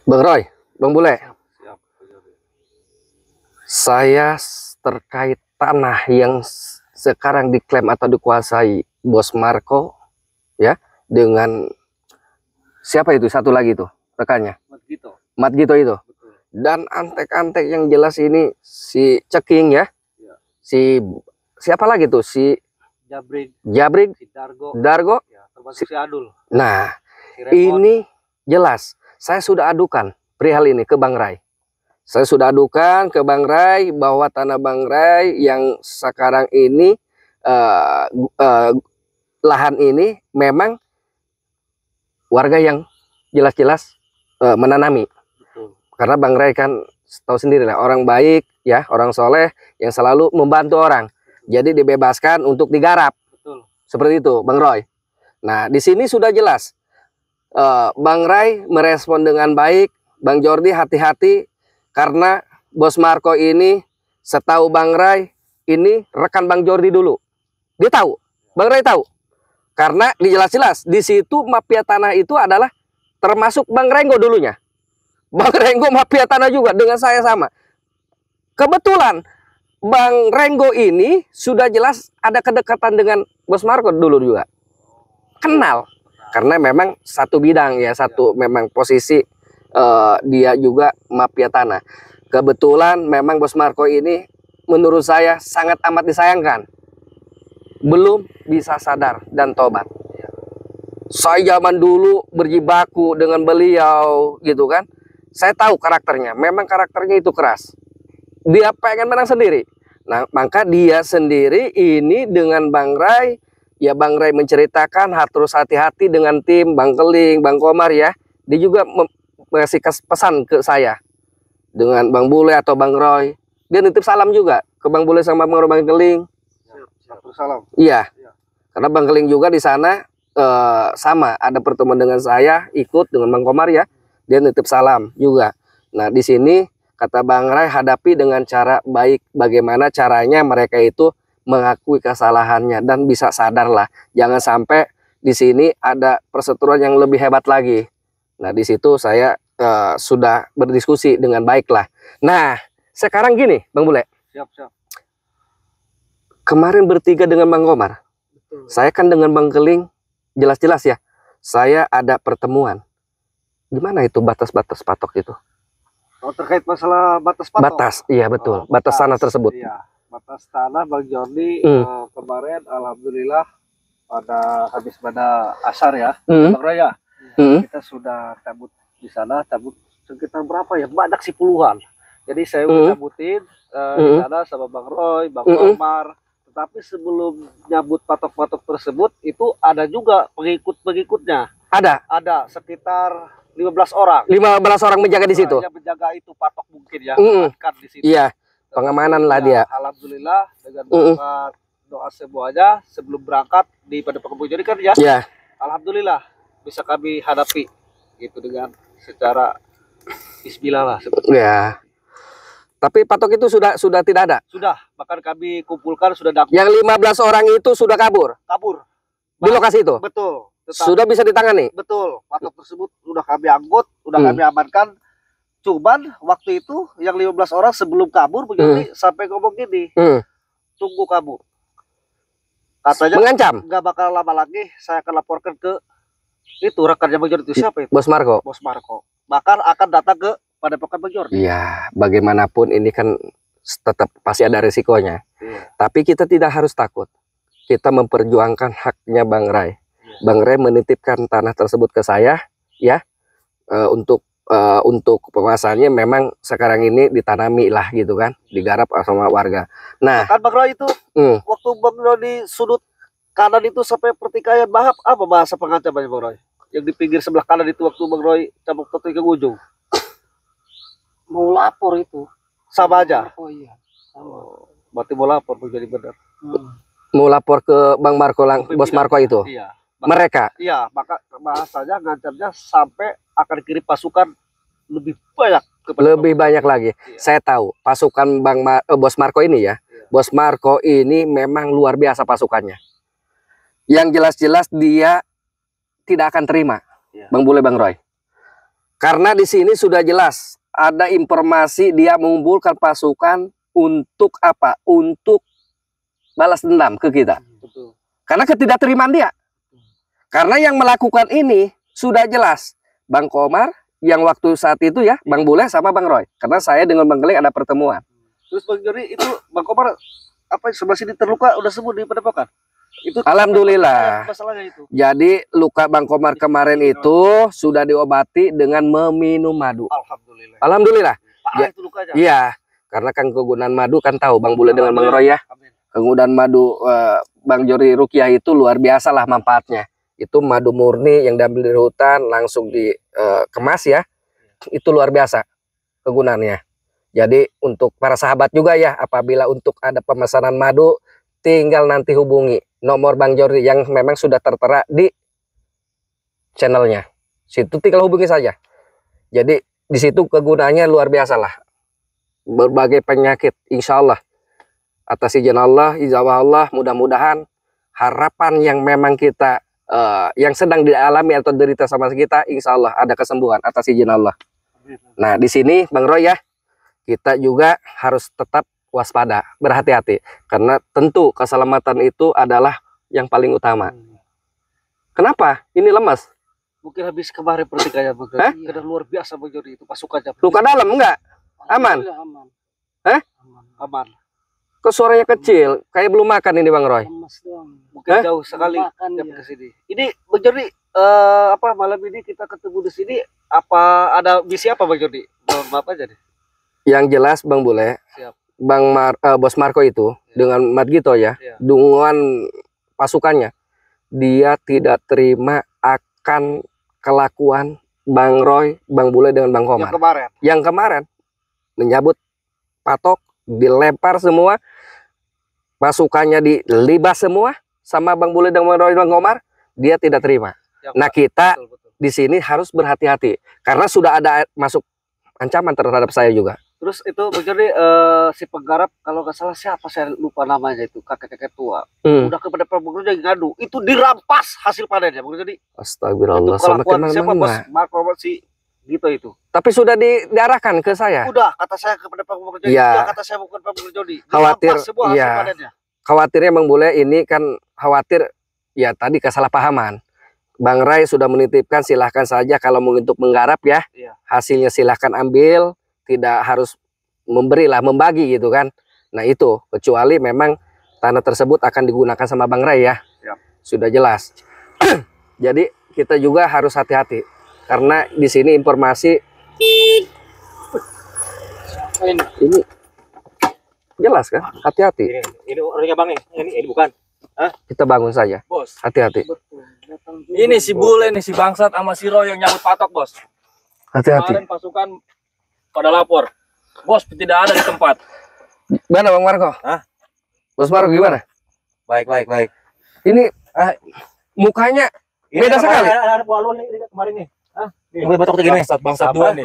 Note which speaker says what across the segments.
Speaker 1: Bang Roy, Bang Bule,
Speaker 2: Siap.
Speaker 1: saya terkait tanah yang sekarang diklaim atau dikuasai Bos Marco, ya, dengan siapa itu? Satu lagi tuh rekannya,
Speaker 2: Gitu.
Speaker 1: Mat Gito itu.
Speaker 2: Betul.
Speaker 1: Dan antek-antek yang jelas ini si Ceking ya,
Speaker 2: Ya.
Speaker 1: si siapa lagi tuh? Si Jabrig,
Speaker 2: Si Dargo.
Speaker 1: Dargo.
Speaker 2: Ya, termasuk si Adul.
Speaker 1: Nah,
Speaker 2: Si Remon.
Speaker 1: ini jelas saya sudah adukan perihal ini ke Bang Rai. Saya sudah adukan ke Bang Rai bahwa tanah Bang Rai yang sekarang ini eh, eh, lahan ini memang warga yang jelas-jelas menanami.
Speaker 2: Betul.
Speaker 1: Karena Bang Rai kan tahu sendiri lah, orang baik ya, orang soleh yang selalu membantu orang. Jadi dibebaskan untuk digarap.
Speaker 2: Betul.
Speaker 1: Seperti itu, Bang Roy. Nah, di sini sudah jelas. Bang Rai merespon dengan baik. Bang Jordi hati-hati karena Bos Marco ini, setahu Bang Rai, ini rekan Bang Jordi dulu. Dia tahu, Bang Rai tahu. Karena dijelas-jelas di situ mafia tanah itu adalah termasuk Bang Renggo dulunya. Bang Renggo mafia tanah juga dengan saya sama. Kebetulan Bang Renggo ini sudah jelas ada kedekatan dengan Bos Marco dulu juga. Kenal. Karena memang satu bidang ya, satu memang posisi dia juga mafia tanah. Kebetulan memang Bos Marco ini menurut saya sangat amat disayangkan. Belum bisa sadar dan tobat. Saya zaman dulu berjibaku dengan beliau gitu kan. Saya tahu karakternya, memang karakternya itu keras. Dia pengen menang sendiri. Nah, maka dia sendiri ini dengan Bang Rai, ya Bang Rai menceritakan harus hati-hati dengan tim Bang Keling, Bang Komar ya. Dia juga ngasih pesan ke saya dengan Bang Bule atau Bang Roy. Dia nitip salam juga ke Bang Bule sama Bang Roy, Bang Keling.
Speaker 2: Siap. Salam.
Speaker 1: Iya. Karena Bang Keling juga di sana sama ada pertemuan dengan saya, ikut dengan Bang Komar ya. Dia nitip salam juga. Nah, di sini kata Bang Rai, hadapi dengan cara baik. Bagaimana caranya mereka itu mengakui kesalahannya dan bisa sadar lah. Jangan sampai di sini ada perseteruan yang lebih hebat lagi. Nah, di situ saya sudah berdiskusi dengan baik lah. Nah, sekarang gini, Bang Bule.
Speaker 2: Siap.
Speaker 1: Kemarin bertiga dengan Bang Komar.
Speaker 2: Betul.
Speaker 1: Saya kan dengan Bang Keling, jelas-jelas ya. Saya ada pertemuan. Gimana itu batas-batas patok itu?
Speaker 2: Oh, terkait masalah batas patok.
Speaker 1: Batas, iya betul.
Speaker 2: Oh,
Speaker 1: batas tanah tersebut.
Speaker 2: Iya. Batas tanah Bang Jordi kemarin alhamdulillah habis pada asar ya. Bang Raya. Kita sudah cabut di sana, cabut sekitar berapa ya? Banyak sih puluhan. Jadi saya udah cabutin di sana sama Bang Roy, Bang Omar. Tetapi sebelum nyabut patok-patok tersebut itu ada juga pengikut-pengikutnya. Ada sekitar 15 orang.
Speaker 1: 15 orang menjaga di situ.
Speaker 2: Yang menjaga itu patok mungkin ya, di situ.
Speaker 1: Iya, pengamanan lah dia.
Speaker 2: Alhamdulillah dengan doa semuanya sebelum berangkat di pada Bang Jordi kan ya.
Speaker 1: Iya.
Speaker 2: Alhamdulillah bisa kami hadapi gitu dengan secara bismillah lah seperti
Speaker 1: ya. Tapi patok itu sudah tidak ada.
Speaker 2: Sudah, bahkan kami kumpulkan sudah dapat.
Speaker 1: Yang 15 orang itu sudah kabur. Di lokasi itu.
Speaker 2: Betul.
Speaker 1: Sudah bisa ditangani.
Speaker 2: Betul. Patok tersebut sudah kami angkut, sudah kami amankan. Cuman waktu itu yang 15 orang sebelum kabur begini sampai ngomong gini. Tunggu kamu. Katanya
Speaker 1: mengancam.
Speaker 2: Nggak bakal lama lagi saya akan laporkan ke itu rekannya Bang Jordi itu siapa itu?
Speaker 1: Bos Marco.
Speaker 2: Bos Marco. Bahkan akan datang ke pada pekan Bang Jordi.
Speaker 1: Iya, bagaimanapun ini kan tetap pasti ada resikonya.
Speaker 2: Iya.
Speaker 1: Tapi kita tidak harus takut. Kita memperjuangkan haknya Bang Rai. Iya. Bang Rai menitipkan tanah tersebut ke saya, ya, untuk penguasaannya memang sekarang ini ditanami lah gitu kan, digarap sama warga. Nah,
Speaker 2: kan Bang Rai itu waktu Bang Rai di sudut kanan itu sampai pertikaian apa bahasa pengancamannya Bang Rai? Yang di pinggir sebelah kanan itu waktu Bang Rai cabut ke ujung.
Speaker 3: Mau lapor itu.
Speaker 2: Sama aja.
Speaker 3: Oh iya.
Speaker 2: Oh, berarti mau lapor jadi benar.
Speaker 1: Mau lapor ke Bang Marco, Bos Marco itu.
Speaker 2: Iya.
Speaker 1: Mereka.
Speaker 2: Iya, maka bahasanya ngancamnya sampai akan kirim pasukan lebih banyak
Speaker 1: banyak lagi. Iya. Saya tahu pasukan Bos Marco ini ya. Iya. Bos Marco ini memang luar biasa pasukannya. Yang jelas-jelas dia tidak akan terima. Iya. Bang Bule, Bang Roy. Karena di sini sudah jelas ada informasi dia mengumpulkan pasukan untuk apa? Untuk balas dendam ke kita.
Speaker 2: Betul.
Speaker 1: Karena ketidakterimaan dia. Karena yang melakukan ini sudah jelas Bang Komar yang waktu saat itu ya, Bang Bule sama Bang Roy. Karena saya dengan Bang Geling ada pertemuan.
Speaker 2: Terus Bang Jordi itu Bang Komar apa sebelah sini terluka udah sembuh di padepokan? Itu
Speaker 1: Alhamdulillah.
Speaker 2: masalahnya itu.
Speaker 1: Jadi luka Bang Komar kemarin itu sudah diobati dengan meminum madu.
Speaker 2: Alhamdulillah.
Speaker 1: Alhamdulillah.
Speaker 2: Parah itu lukanya.
Speaker 1: Iya, karena kan kegunaan madu kan tahu Bang Bule dengan Bang Roy ya.
Speaker 2: Amin.
Speaker 1: Kegunaan madu Bang Jordi Rukyah itu luar biasa lah manfaatnya. Itu madu murni yang diambil dari hutan langsung dikemas ya. Itu luar biasa kegunaannya. Jadi untuk para sahabat juga ya, apabila untuk ada pemesanan madu, tinggal nanti hubungi nomor Bang Jordi yang memang sudah tertera di channelnya. Situ tinggal hubungi saja. Jadi di situ kegunaannya luar biasa lah. Berbagai penyakit, insya Allah atas izin Allah, ijabah Allah, mudah-mudahan harapan yang memang kita yang sedang dialami atau derita sama kita, insya Allah ada kesembuhan atas izin Allah. Nah di sini Bang Roy ya, kita juga harus tetap waspada, berhati-hati, karena tentu keselamatan itu adalah yang paling utama. Kenapa? Ini lemas.
Speaker 2: Mungkin habis kemarin pertikaian Bang Jordi. Karena luar biasa Bang Jordi itu pasukannya.
Speaker 1: Luka dalam enggak? Aman?
Speaker 3: Aman.
Speaker 2: Aman.
Speaker 1: Kok suaranya kecil? Kayak belum makan ini Bang Roy.
Speaker 3: Lemas doang.
Speaker 2: Mungkin jauh sekali
Speaker 3: Makan
Speaker 2: dapat
Speaker 3: dia.
Speaker 2: ke sini. Ini Bang Jordi apa malam ini kita ketemu di sini apa ada misi apa Bang Jordi? Mohon maaf aja nih.
Speaker 1: Yang jelas Bang Bule,
Speaker 2: Siap.
Speaker 1: Bos Marco itu dengan Mat Gito ya,
Speaker 2: Ya.
Speaker 1: dukungan pasukannya, dia tidak terima akan kelakuan Bang Roy, Bang Bule dengan Bang Komar.
Speaker 2: Yang kemarin.
Speaker 1: Yang kemarin menyabut patok, dilempar semua, pasukannya dilibas semua sama Bang Bule dan Bang Roy dan Bang Komar, dia tidak terima. Nah kita
Speaker 2: Betul.
Speaker 1: di sini harus berhati-hati karena sudah ada masuk ancaman terhadap saya juga.
Speaker 2: Terus itu Bang Jordi si penggarap kalau nggak salah siapa saya lupa namanya itu kakek-kakek tua. Udah kepada Prabu Guru ngadu, itu dirampas hasil panennya Bang Jordi.
Speaker 1: Astagfirullah,
Speaker 2: Itu
Speaker 1: sama
Speaker 2: kelakuan siapa Bos
Speaker 1: kemana-mana.
Speaker 2: Marco si Gito itu.
Speaker 1: Tapi sudah diarahkan ke saya.
Speaker 2: Udah kata saya kepada Prabu Guru
Speaker 1: Iya.
Speaker 2: Udah kata saya bukan Prabu Guru
Speaker 1: Khawatir,
Speaker 2: semua hasil
Speaker 1: iya.
Speaker 2: panennya.
Speaker 1: Khawatirnya Bang Bule ini kan khawatir ya tadi kesalahpahaman. Bang Ray sudah menitipkan silahkan saja kalau mau untuk menggarap ya.
Speaker 2: Iya.
Speaker 1: Hasilnya silahkan ambil, tidak harus memberilah, membagi gitu kan. Nah itu, kecuali memang tanah tersebut akan digunakan sama Bang Ray ya.
Speaker 2: Siap.
Speaker 1: Sudah jelas. Jadi kita juga harus hati-hati. Karena di sini informasi ini jelas kan, hati-hati.
Speaker 4: Ini orangnya Bang nih. Ini bukan.
Speaker 1: Kita bangun saja,
Speaker 4: Bos.
Speaker 1: hati-hati.
Speaker 4: Ini si Bule nih, si Bangsat sama si Roy yang nyambut patok, Bos.
Speaker 1: Hati-hati.
Speaker 4: Kemarin pasukan pada lapor. Bos tidak ada di tempat.
Speaker 1: Gimana Bang Marco?
Speaker 4: Hah?
Speaker 1: Bos Marco gimana?
Speaker 4: Baik.
Speaker 1: Ini mukanya beda sekali.
Speaker 4: Ada buah lu nih kemarin nih. Ini batok gini. Bangsat dua nih.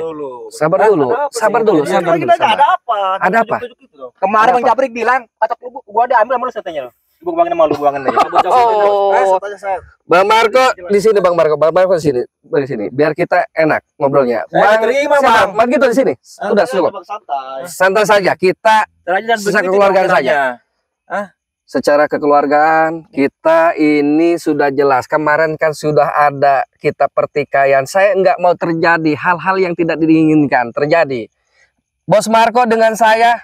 Speaker 1: Sabar dulu, sabar dulu, sabar dulu.
Speaker 2: Ada apa?
Speaker 1: Ada apa?
Speaker 4: Kemarin Bang
Speaker 1: Kenapa?
Speaker 4: Jabrik bilang patok lu gua ada ambil sama lu katanya. Ibu buangin sama lu buangin aja.
Speaker 1: Oh, Bang Marco di sini, Bang Marco di sini, di sini. Biar kita enak ngobrolnya.
Speaker 4: Saya terima,
Speaker 1: siapa?
Speaker 4: Bang.
Speaker 1: Bang Gito di sini. Udah cukup.
Speaker 2: Santai.
Speaker 1: Santai saja. Kita Sisa kekeluargaan saja. secara kekeluargaan kita ini sudah jelas. Kemarin kan sudah ada kita pertikaian. Saya nggak mau terjadi hal-hal yang tidak diinginkan terjadi. Bos Marco dengan saya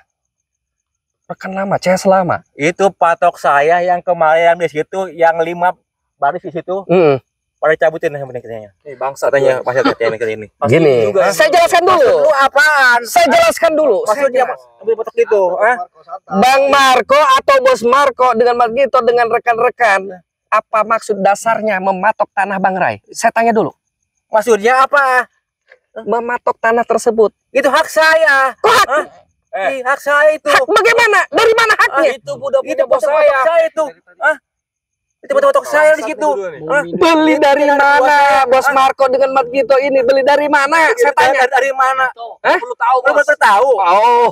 Speaker 1: rekan lama, CS lama.
Speaker 4: Itu patok saya yang kemarin di situ yang 5 baris di situ pada cabutin sama katanya.
Speaker 2: Bangsa
Speaker 4: Katanya pas katanya ke ini.
Speaker 1: Gini, saya jelaskan dulu.
Speaker 4: Lu apaan?
Speaker 1: Saya jelaskan dulu.
Speaker 4: Maksudnya ambil patok itu,
Speaker 1: Bang Marco atau Bos Marco dengan Mas Gito dengan rekan-rekan, apa maksud dasarnya mematok tanah Bang Ray? Saya tanya dulu.
Speaker 4: Maksudnya apa?
Speaker 1: Mematok tanah tersebut.
Speaker 4: Itu hak saya.
Speaker 1: Kok hak?
Speaker 4: Hak saya itu.
Speaker 1: Hak bagaimana? Dari mana haknya?
Speaker 4: Itu budak-budak bos saya itu. Itu patok saya di situ.
Speaker 1: Beli dari mana Bos Marco dengan Mas Gito ini? Beli dari mana? Saya tanya.
Speaker 4: Dari mana?
Speaker 2: Perlu tahu
Speaker 4: Lu baru tahu.
Speaker 1: Oh,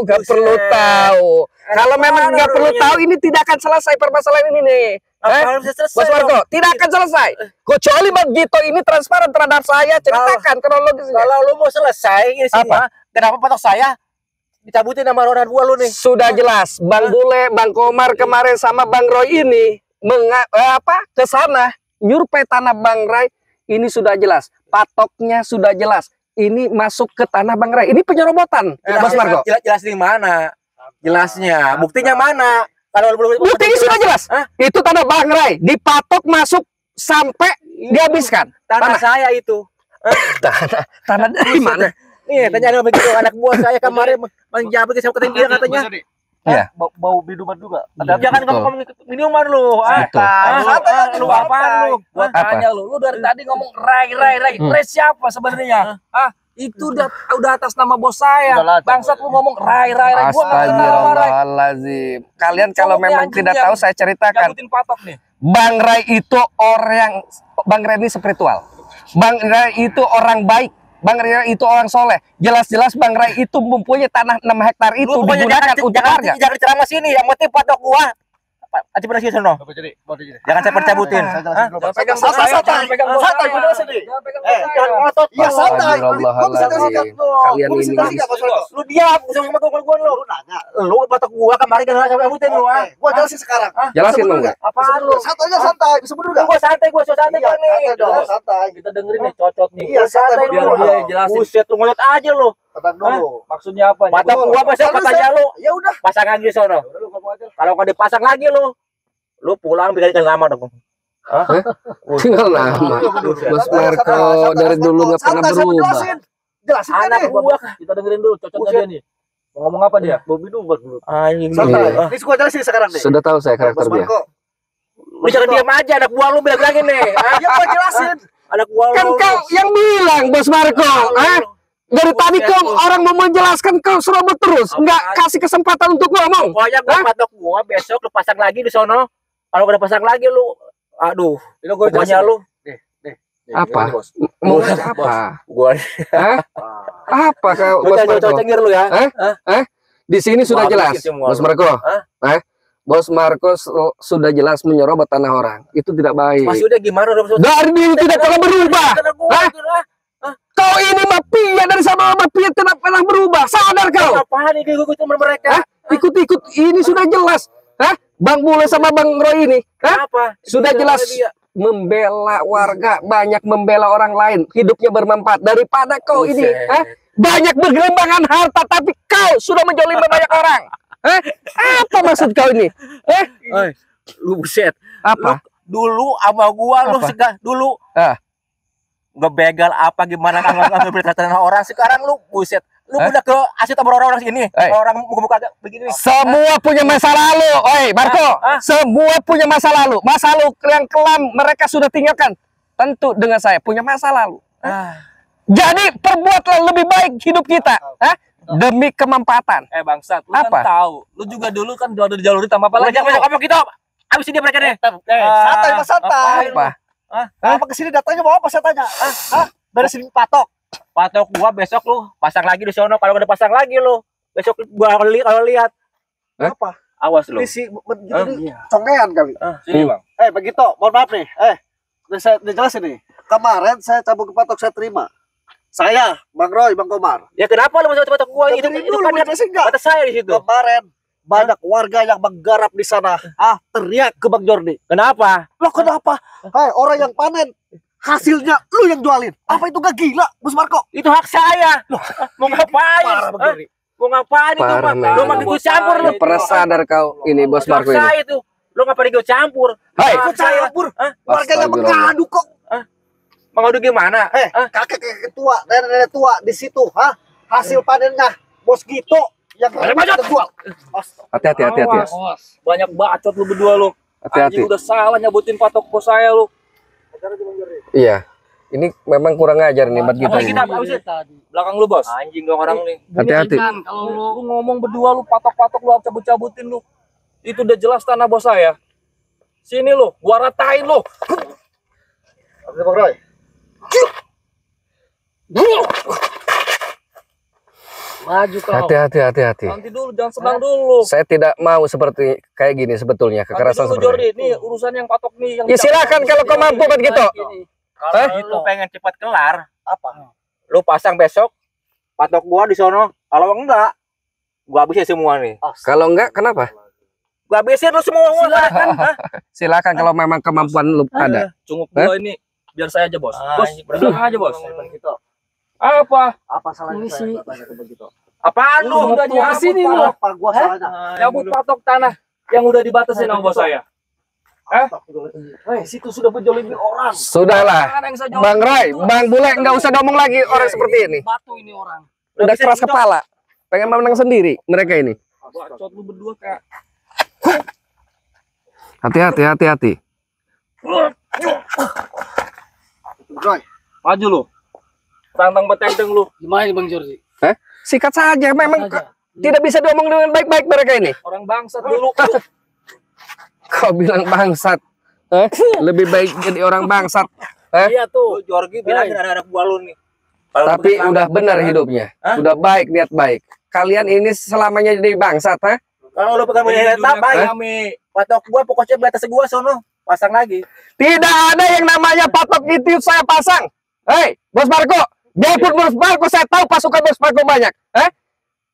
Speaker 1: nggak perlu tahu. Kalau memang nggak perlu tahu, ini tidak akan selesai permasalahan ini nih.
Speaker 4: Apa bisa selesai?
Speaker 1: Bos Marco, tidak akan selesai. Kecuali Bang Gito ini transparan terhadap saya, ceritakan kronologisnya.
Speaker 4: Kalau lu mau selesai ini semua, kenapa patok saya dicabutin sama orang gua lu nih?
Speaker 1: Sudah jelas, Bang Bule, Bang Komar kemarin sama Bang Roy ini ke sana nyurpai tanah Bang Rai. Ini sudah jelas, patoknya sudah jelas. Ini masuk ke tanah Bang Rai. Ini penyerobotan, Bos Marco.
Speaker 4: Jelas di mana? Jelasnya, buktinya mana? Kalau
Speaker 1: Buktinya sudah jelas. Itu tanah Bang Rai, dipatok masuk sampai dihabiskan.
Speaker 4: Tanah saya itu.
Speaker 1: Tanah dari mana?
Speaker 4: Nih, tanya begitu anak buah saya kemarin menjabat sama dia katanya.
Speaker 1: Iya.
Speaker 2: Bau minuman juga.
Speaker 4: Jangan ngomong minuman lu.
Speaker 2: Santai,
Speaker 4: Lu apaan lu?
Speaker 3: Gua tanya lu dari tadi ngomong Rai. Rai siapa sebenarnya? Itu udah atas nama bos saya. Bangsat lu ngomong Rai. Gua enggak kenal Rai.
Speaker 1: Astagfirullahaladzim. Kalian kalau memang tidak tahu saya ceritakan.
Speaker 3: Cabutin patok nih.
Speaker 1: Bang Rai itu Bang Rai ini spiritual. Bang Rai itu orang baik. Bang Rai itu orang soleh. Jelas-jelas Bang Rai itu mempunyai tanah 6 hektar itu digunakan untuk warga.
Speaker 4: Jangan ceramah sini, yang penting patok gua. Aci pernah sih sono. Jangan saya percabutin.
Speaker 3: Jangan pegang bos
Speaker 2: Santai,
Speaker 3: saya.
Speaker 2: santai.
Speaker 3: Jangan pegang bos
Speaker 2: Santai,
Speaker 3: saya.
Speaker 2: bener sini.
Speaker 3: Jangan pegang bos saya.
Speaker 4: Jangan ngotot.
Speaker 2: Iya, santai.
Speaker 1: Astagfirullahaladzim. Kalian
Speaker 2: Gua bisa
Speaker 1: ini
Speaker 2: kasih nggak, Bos Marco?
Speaker 4: Lu diam, usah sama gua lu.
Speaker 2: Lu nanya.
Speaker 4: Lu patok gua kemarin kan saya cabutin lu.
Speaker 2: Gua jelasin sekarang.
Speaker 1: jelasin Bang.
Speaker 4: Apaan lu?
Speaker 2: Santai. Bisa bener nggak?
Speaker 4: Gua santai
Speaker 2: Iya,
Speaker 4: kan nih.
Speaker 2: santai dong, santai.
Speaker 3: Kita dengerin nih cocok nih.
Speaker 2: Iya, santai
Speaker 3: biar
Speaker 2: dulu.
Speaker 3: dia jelasin.
Speaker 4: Buset, lu ngeliat aja lu.
Speaker 2: Tenang dulu.
Speaker 3: Maksudnya apa?
Speaker 4: Patok gua besok katanya lu
Speaker 2: Ya udah.
Speaker 4: pasang lagi di sono.
Speaker 2: Udah lu ngomong aja.
Speaker 4: Kalau nggak dipasang lagi lu pulang bikin lama dong.
Speaker 1: Tinggal nama. Bos Marco dari dulu nggak pernah
Speaker 2: Santai, saya mau
Speaker 1: berubah.
Speaker 2: Jelasin kan
Speaker 4: Anak
Speaker 2: nih.
Speaker 4: gua
Speaker 3: Kita dengerin dulu cocoknya dia nih. Mau ngomong apa dia?
Speaker 2: Mau minuman dulu.
Speaker 4: anjing
Speaker 2: Santai.
Speaker 1: Iya.
Speaker 2: Ini gua jelasin sekarang nih.
Speaker 1: Sudah tahu saya karakter
Speaker 2: Bos
Speaker 1: dia.
Speaker 2: Marco.
Speaker 4: Lu jangan diam aja, anak buah lu bilang-bilangin nih.
Speaker 2: Ya gua jelasin.
Speaker 4: Anak buah lu.
Speaker 1: Kan kau yang bilang Bos Marco, dari tadi kau orang mau menjelaskan kau serobot terus, nggak kasih kesempatan untuk ngomong.
Speaker 4: Pokoknya gua patok gua besok lu pasang lagi di sono. Kalau udah pasang lagi lu, aduh,
Speaker 2: Ini gua
Speaker 4: pokoknya
Speaker 2: jelasin.
Speaker 4: lu
Speaker 1: Apa? Mau apa?
Speaker 4: gua
Speaker 1: Hah? Apa kau Bos Marco?
Speaker 4: cengir lu ya.
Speaker 1: Di sini sudah
Speaker 4: Wah,
Speaker 1: jelas,
Speaker 4: miskin semua
Speaker 1: Bos
Speaker 4: lu.
Speaker 1: Marco. Bos Marco sudah jelas menyerobot tanah orang. Itu tidak baik.
Speaker 4: Maksudnya gimana udah
Speaker 1: Dari diri tidak pernah berubah. Kau ini mafia dari sama mafia tidak pernah berubah. Sadar kau?
Speaker 4: Apaan nih gue mereka?
Speaker 1: Ikut-ikut ini sudah jelas. Bang Bule sama Bang Roy ini,
Speaker 4: Apa?
Speaker 1: sudah jelas membela warga, banyak membela orang lain, hidupnya bermanfaat daripada kau ini. Banyak bergelimbangan harta, tapi kau sudah menjolimi banyak orang. Apa maksud kau ini?
Speaker 4: Lu buset.
Speaker 1: Apa?
Speaker 4: Dulu sama gua lu
Speaker 1: Apa?
Speaker 4: dulu
Speaker 5: ngebegal apa gimana kan ngambil tanah orang. Sekarang lu buset, lu udah ke asyik sama orang-orang sini, orang muka-muka begini nih.
Speaker 1: Semua punya masa lalu, oi Marco. Semua punya masa lalu yang kelam mereka sudah tinggalkan. Tentu dengan saya punya masa lalu. Jadi perbuatlah lebih baik hidup kita, demi kemanfaatan.
Speaker 3: Bangsat, lu
Speaker 1: Apa?
Speaker 3: kan tahu. Lu juga dulu kan udah dijaluri sama apa lagi?
Speaker 5: Banyak apa gitu? Abis ini mereka nih.
Speaker 2: Santai mas santai.
Speaker 1: Apa?
Speaker 2: Apa kesini datanya mau apa saya tanya? Dari sini patok.
Speaker 5: Patok gua besok lu pasang lagi di sono. Kalau udah pasang lagi lu, besok gua kalau lihat.
Speaker 2: Apa?
Speaker 5: Awas lu.
Speaker 2: Misi begini congean kali.
Speaker 3: Sini, Bang.
Speaker 2: Begitu. Mohon maaf nih. Saya jelasin nih. Kemarin saya cabut ke patok saya terima. Saya, Bang Roy, Bang Komar.
Speaker 5: Ya kenapa lu masuk patok gua? Itu
Speaker 2: dulu
Speaker 5: kan
Speaker 2: jelasin enggak?
Speaker 5: kata saya di situ.
Speaker 2: Kemarin banyak warga yang menggarap di sana. Teriak ke Bang Jordi.
Speaker 5: Kenapa?
Speaker 2: Loh kenapa? Orang yang panen hasilnya lu yang jualin. Apa itu gak gila, Bos Marco?
Speaker 5: Itu hak saya. Mau ngapain?
Speaker 2: Parah Bang Jordi.
Speaker 5: Mau ngapain itu
Speaker 1: Parah,
Speaker 5: mah? Lu
Speaker 1: memang.
Speaker 5: mau ikut campur lu.
Speaker 1: Nggak pernah sadar kau ini Bos Marco ini.
Speaker 5: Saya itu. Lu ngapain ikut campur?
Speaker 1: Hai.
Speaker 2: Ikut campur. Warganya
Speaker 1: Astagfirullah.
Speaker 2: mengadu kok.
Speaker 5: Mengadu gimana?
Speaker 2: Kakek tua, nenek tua di situ, hasil panennya Bos Gito yang terjual.
Speaker 1: Hati-hati, hati-hati ya.
Speaker 3: Banyak bacot lu berdua lu.
Speaker 1: Hati-hati.
Speaker 3: Anjing udah salah nyebutin patok bos saya lu.
Speaker 1: Iya. Ini memang kurang ajar nih buat kita ini.
Speaker 3: Belakang lu, Bos.
Speaker 5: Anjing dong orang nih.
Speaker 1: Hati-hati.
Speaker 3: Kalau lu ngomong berdua lu patok-patok lu cabut-cabutin lu. Itu udah jelas tanah bos saya. Sini lu, gua ratain lu.
Speaker 2: Oke, Bang Roy.
Speaker 3: Maju kau.
Speaker 1: Hati-hati.
Speaker 3: Nanti dulu, jangan senang dulu.
Speaker 1: Saya tidak mau seperti kayak gini sebetulnya, kekerasan
Speaker 3: Nanti dulu,
Speaker 1: seperti
Speaker 3: Jordi,
Speaker 1: ini.
Speaker 3: ini urusan yang patok nih. Yang
Speaker 1: Ya silakan kalau kau mampu begitu.
Speaker 5: Kalau lu pengen cepat kelar, apa? Lu pasang besok patok gua di sono. Kalau enggak, gua habisin semua nih.
Speaker 1: Kalau enggak, kenapa?
Speaker 5: Gua habisin lu semua. Silakan.
Speaker 1: Silakan kalau memang kemampuan lu ada.
Speaker 3: Cunguk gua ini biar saya aja, Bos. Bos, belakang aja, Bos. Apa salahnya saya begitu?
Speaker 5: Apaan lu?
Speaker 3: Udah di sini lu.
Speaker 2: Apa gua salahnya?
Speaker 3: Nyabut patok tanah yang udah dibatasin sama bos saya. Situ sudah menjolimi orang.
Speaker 1: Sudahlah, Bang Rai, Bang Bule, nggak usah ngomong lagi orang seperti ini.
Speaker 3: Batu ini orang.
Speaker 1: Udah keras kepala, pengen menang sendiri mereka ini.
Speaker 3: Bacot lu berdua, Kak.
Speaker 1: Hati-hati.
Speaker 3: Maju lu. Tantang betenteng lu. Gimana nih Bang Jordi?
Speaker 1: Sikat saja, memang tidak bisa diomong dengan baik-baik mereka ini.
Speaker 3: Orang bangsat dulu.
Speaker 1: Kau bilang bangsat, lebih baik jadi orang bangsat.
Speaker 3: Iya tuh.
Speaker 5: Jorgi bilangin anak-anak gua lu nih.
Speaker 1: Tapi udah benar hidupnya, udah baik, niat baik. Kalian ini selamanya jadi bangsat,
Speaker 5: Kalau lu pegang punya data baik. Patok gua pokoknya batas gua sono, pasang lagi.
Speaker 1: Tidak ada yang namanya patok itu saya pasang. Hei, Bos Marco, biarpun Bos Marco saya tahu pasukan Bos Marco banyak.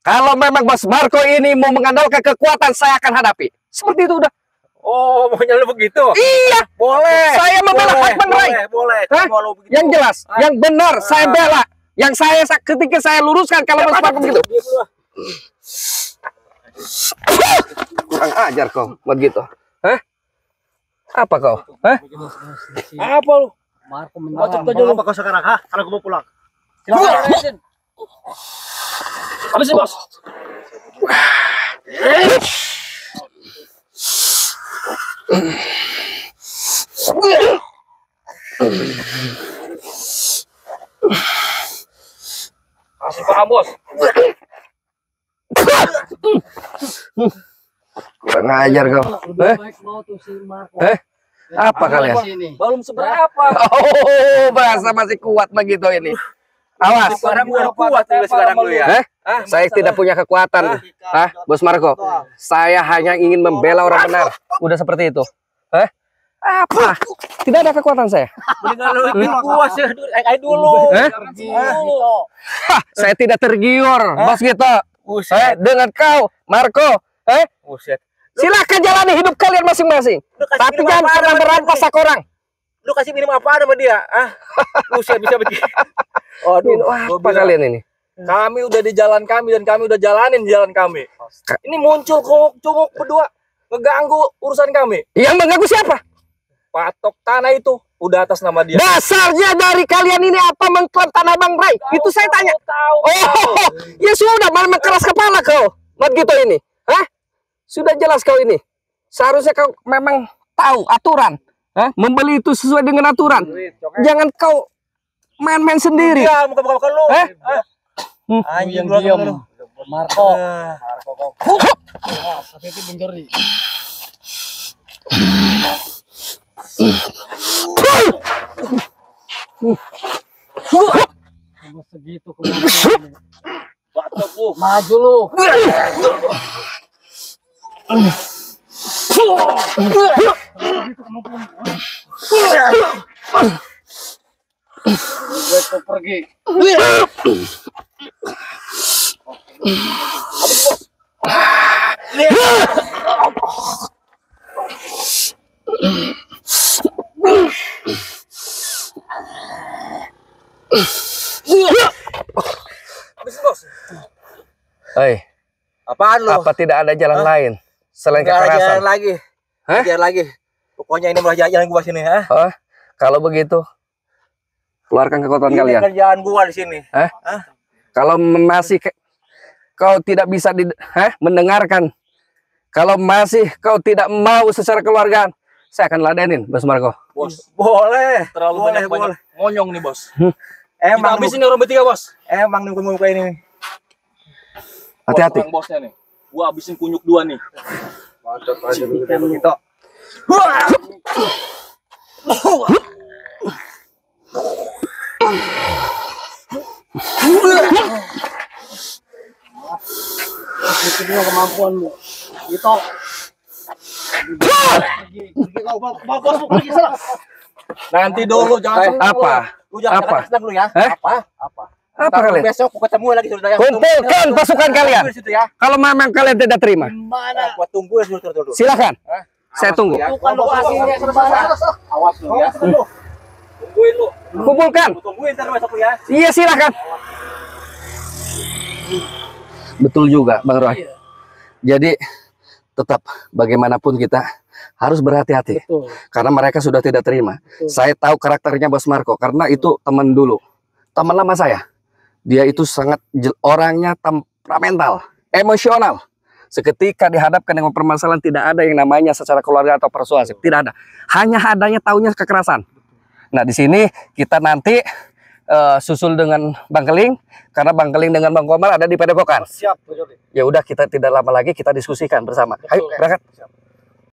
Speaker 1: Kalau memang Bos Marco ini mau mengandalkan kekuatan, saya akan hadapi. Seperti itu udah.
Speaker 5: Oh, maunya lu begitu?
Speaker 1: Iya.
Speaker 5: Boleh.
Speaker 1: Saya membela hak Bang Rai.
Speaker 5: Boleh. Kalau begitu.
Speaker 1: Yang jelas, yang benar saya bela. Yang saya ketika saya luruskan kalau Bos Marco begitu. Kurang ajar kau begitu. Apa kau?
Speaker 3: Apa lu?
Speaker 2: Marco
Speaker 3: Bacot aja lu.
Speaker 2: Apa kau sekarang? Karena gua mau pulang.
Speaker 3: Silakan. Habisin, Bos. Kasih paham, Bos.
Speaker 1: Kurang ajar kau. Apa kalian?
Speaker 3: Belum seberapa.
Speaker 1: Oh, bahasa masih kuat begitu ini. Awas.
Speaker 5: Sekarang gua kuat lu sekarang lu ya.
Speaker 1: Saya tidak punya kekuatan. Bos Marco. Saya hanya ingin membela orang benar. Udah seperti itu. Apa? Tidak ada kekuatan saya.
Speaker 5: Mendingan lu ikut gua sih dulu.
Speaker 1: Saya tidak tergiur, Bos Gito. Dengan kau, Marco.
Speaker 5: Buset.
Speaker 1: Silakan jalani hidup kalian masing-masing. Tapi jangan pernah merampas hak orang.
Speaker 5: Lu kasih minum apa sama dia? Buset bisa begini.
Speaker 1: Aduh, apa kalian ini?
Speaker 3: Kami udah di jalan kami dan kami udah jalanin di jalan kami. Ini muncul cunguk berdua ngeganggu urusan kami.
Speaker 1: Yang mengganggu siapa?
Speaker 3: Patok tanah itu udah atas nama dia.
Speaker 1: Dasarnya dari kalian ini apa mengklaim tanah Bang Rai? Itu saya tanya. Ya sudah, memang keras kepala kau. Begitu ini. Sudah jelas kau ini. Seharusnya kau memang tahu aturan. Membeli itu sesuai dengan aturan. Jangan kau main-main sendiri.
Speaker 5: Iya, muka-muka lu. Anjing lu diam.
Speaker 2: Marco. Tapi itu Bang Jordi. Segitu kemana?
Speaker 3: Bacot lu.
Speaker 2: Maju lu. Gue pergi.
Speaker 3: Habisin, Bos.
Speaker 1: Hei,
Speaker 5: Apaan lu?
Speaker 1: apa tidak ada jalan lain selain
Speaker 5: Jalan
Speaker 1: kekerasan?
Speaker 5: lagi. Jalan lagi. Pokoknya ini malah jalan gua sini,
Speaker 1: Kalau begitu, keluarkan kekuatan kalian.
Speaker 5: Kerjaan gua di sini.
Speaker 1: Kalau masih kau tidak bisa mendengarkan, kalau masih kau tidak mau secara keluargaan, saya akan ladenin, Bos Marco.
Speaker 3: Bos,
Speaker 5: Boleh.
Speaker 3: terlalu banyak monyong nih, Bos.
Speaker 5: Emang
Speaker 3: Kita habisin nih orang bertiga, Bos.
Speaker 5: emang nih muka ini.
Speaker 1: Hati-hati.
Speaker 3: Orang bosnya nih. Gua habisin kunyuk dua nih.
Speaker 2: Bacot aja dulu kayak begitu. semua kemampuanmu. Itu.
Speaker 5: Nanti dulu jangan
Speaker 1: Apa?
Speaker 5: Lu jangan
Speaker 1: Apa?
Speaker 5: senang dulu ya.
Speaker 1: Apa
Speaker 5: Ntar
Speaker 1: kalian?
Speaker 5: besok aku ketemu lagi sudah ya.
Speaker 1: Kumpulkan pasukan kalian.
Speaker 5: Di situ ya.
Speaker 1: Kalau memang kalian tidak terima,
Speaker 5: Mana? Gua tunggu ya dulu.
Speaker 1: silakan. Saya tunggu.
Speaker 5: Bukan lokasinya sebenarnya. Awas lu ya. Tungguin lu.
Speaker 1: Kumpulkan.
Speaker 5: Tungguin ntar besok lu ya.
Speaker 1: Iya, silakan. Betul juga, Bang Roy. Jadi tetap bagaimanapun kita harus berhati-hati. Karena mereka sudah tidak terima. Saya tahu karakternya Bos Marco karena itu teman dulu. Teman lama saya. Dia itu sangat orangnya temperamental, emosional. Seketika dihadapkan dengan permasalahan tidak ada yang namanya secara keluarga atau persuasif, tidak ada. Hanya adanya taunya kekerasan. Nah, di sini kita nanti susul dengan Bang Keling karena Bang Keling dengan Bang Komar ada di Padepokan.
Speaker 2: Siap, Bu Jordi.
Speaker 1: Ya udah, kita tidak lama lagi kita diskusikan bersama. Ayo berangkat.